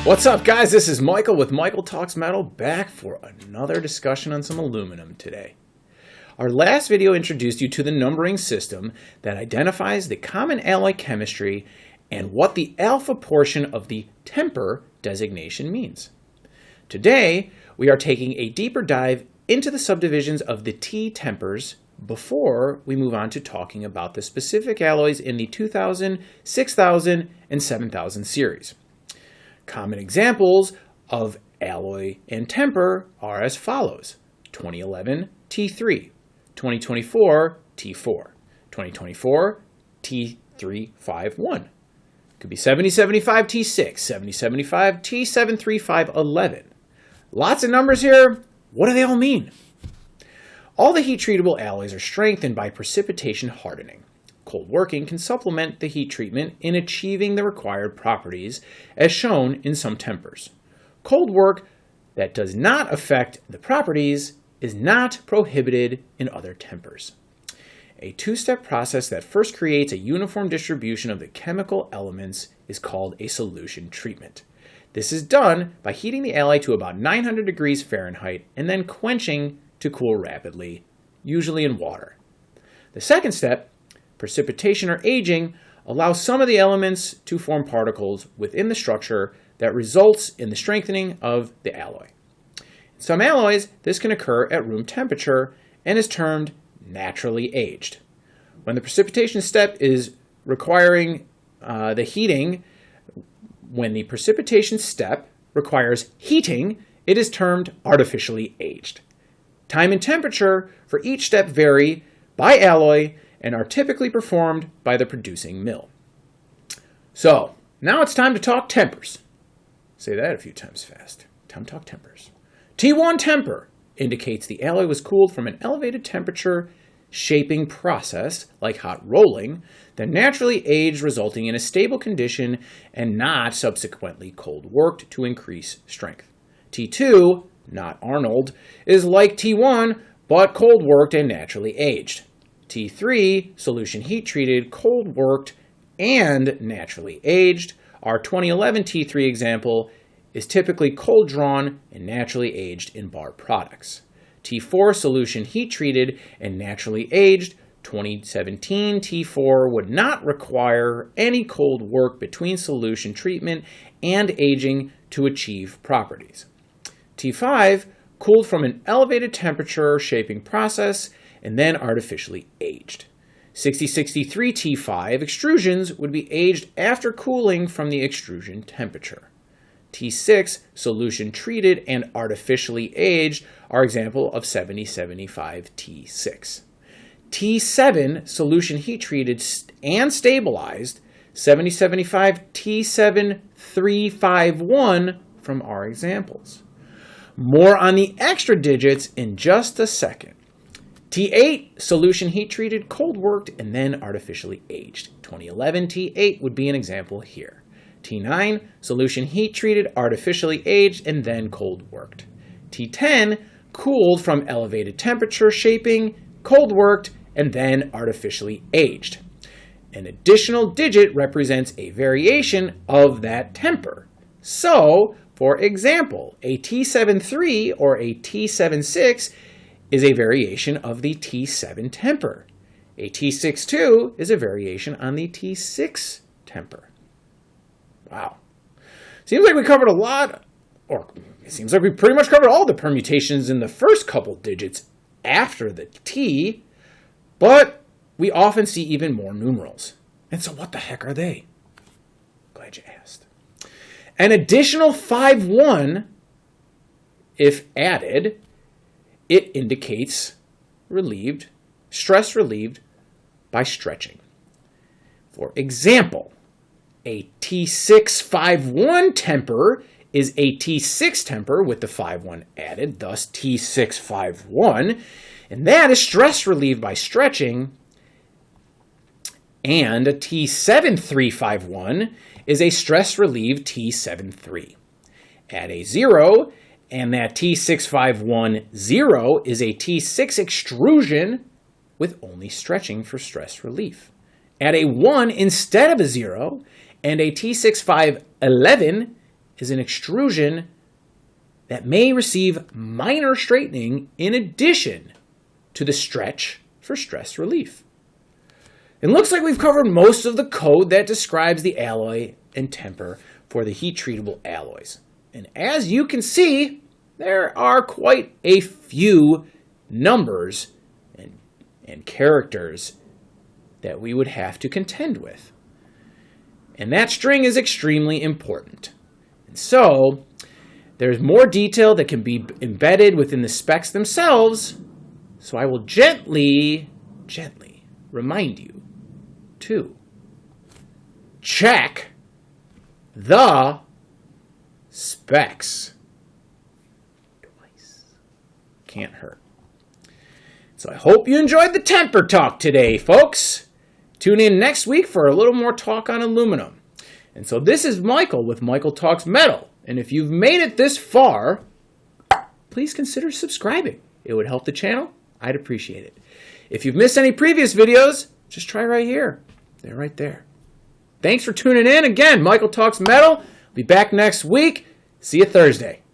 What's up, guys? This is Michael with Michael Talks Metal, back for another discussion on some aluminum today. Our last video introduced you to the numbering system that identifies the common alloy chemistry and what the alpha portion of the temper designation means. Today, we are taking a deeper dive into the subdivisions of the T tempers before we move on to talking about the specific alloys in the 2000, 6000, and 7000 series. Common examples of alloy and temper are as follows: 2011 T3, 2024 T4, 2024 T351. Could be 7075 T6, 7075 T73511. Lots of numbers here. What do they all mean? All the heat-treatable alloys are strengthened by precipitation hardening. Cold working can supplement the heat treatment in achieving the required properties, as shown in some tempers. Cold work that does not affect the properties is not prohibited in other tempers. A two-step process that first creates a uniform distribution of the chemical elements is called a solution treatment. This is done by heating the alloy to about 900 degrees Fahrenheit and then quenching to cool rapidly, usually in water. The second step, precipitation or aging, allows some of the elements to form particles within the structure that results in the strengthening of the alloy. In some alloys, this can occur at room temperature and is termed naturally aged. When the precipitation step is requiring when the precipitation step requires heating, it is termed artificially aged. Time and temperature for each step vary by alloy and are typically performed by the producing mill. So, now it's time to talk tempers. Say that a few times fast. Time to talk tempers. T1 temper indicates the alloy was cooled from an elevated temperature shaping process, like hot rolling, that naturally aged, resulting in a stable condition and not subsequently cold worked to increase strength. T2, not Arnold, is like T1, but cold worked and naturally aged. T3, solution heat treated, cold worked, and naturally aged. Our 2011 T3 example is typically cold drawn and naturally aged in bar products. T4, solution heat treated and naturally aged. 2017 T4 would not require any cold work between solution treatment and aging to achieve properties. T5, cooled from an elevated temperature shaping process and then artificially aged. 6063 T5 extrusions would be aged after cooling from the extrusion temperature. T6, solution treated and artificially aged, are example of 7075 T6. T7, solution heat treated and stabilized, 7075 T7351 from our examples. More on the extra digits in just a second. T8, solution heat treated, cold worked, and then artificially aged. 2011 T8 would be an example here. T9, solution heat treated, artificially aged, and then cold worked. T10, cooled from elevated temperature shaping, cold worked, and then artificially aged. An additional digit represents a variation of that temper. So, for example, a T73 or a T76 is a variation of the T7 temper. A T62 is a variation on the T6 temper. Wow. Seems like we covered a lot, or it seems like we pretty much covered all the permutations in the first couple digits after the T, but we often see even more numerals. And so what the heck are they? Glad you asked. An additional 5-1, if added, it indicates stress relieved by stretching. For example, a T651 temper is a T6 temper with the 5-1 added, thus T651, and that is stress relieved by stretching. And a T7351 is a stress relieved T73. Add a 0, and that T6510 is a T6 extrusion with only stretching for stress relief. Add a 1 instead of a 0, and a T6511 is an extrusion that may receive minor straightening in addition to the stretch for stress relief. It looks like we've covered most of the code that describes the alloy and temper for the heat-treatable alloys. And as you can see, there are quite a few numbers and characters that we would have to contend with. And that string is extremely important. And so, there's more detail that can be embedded within the specs themselves, so I will gently remind you to check the specs twice. Can't hurt. So I hope you enjoyed the temper talk today, folks. Tune in next week for a little more talk on aluminum. And so this is Michael with Michael Talks Metal. And if you've made it this far, please consider subscribing. It would help the channel. I'd appreciate it. If you've missed any previous videos, just try right here. They're right there. Thanks for tuning in. Again, Michael Talks Metal. Be back next week. See you Thursday.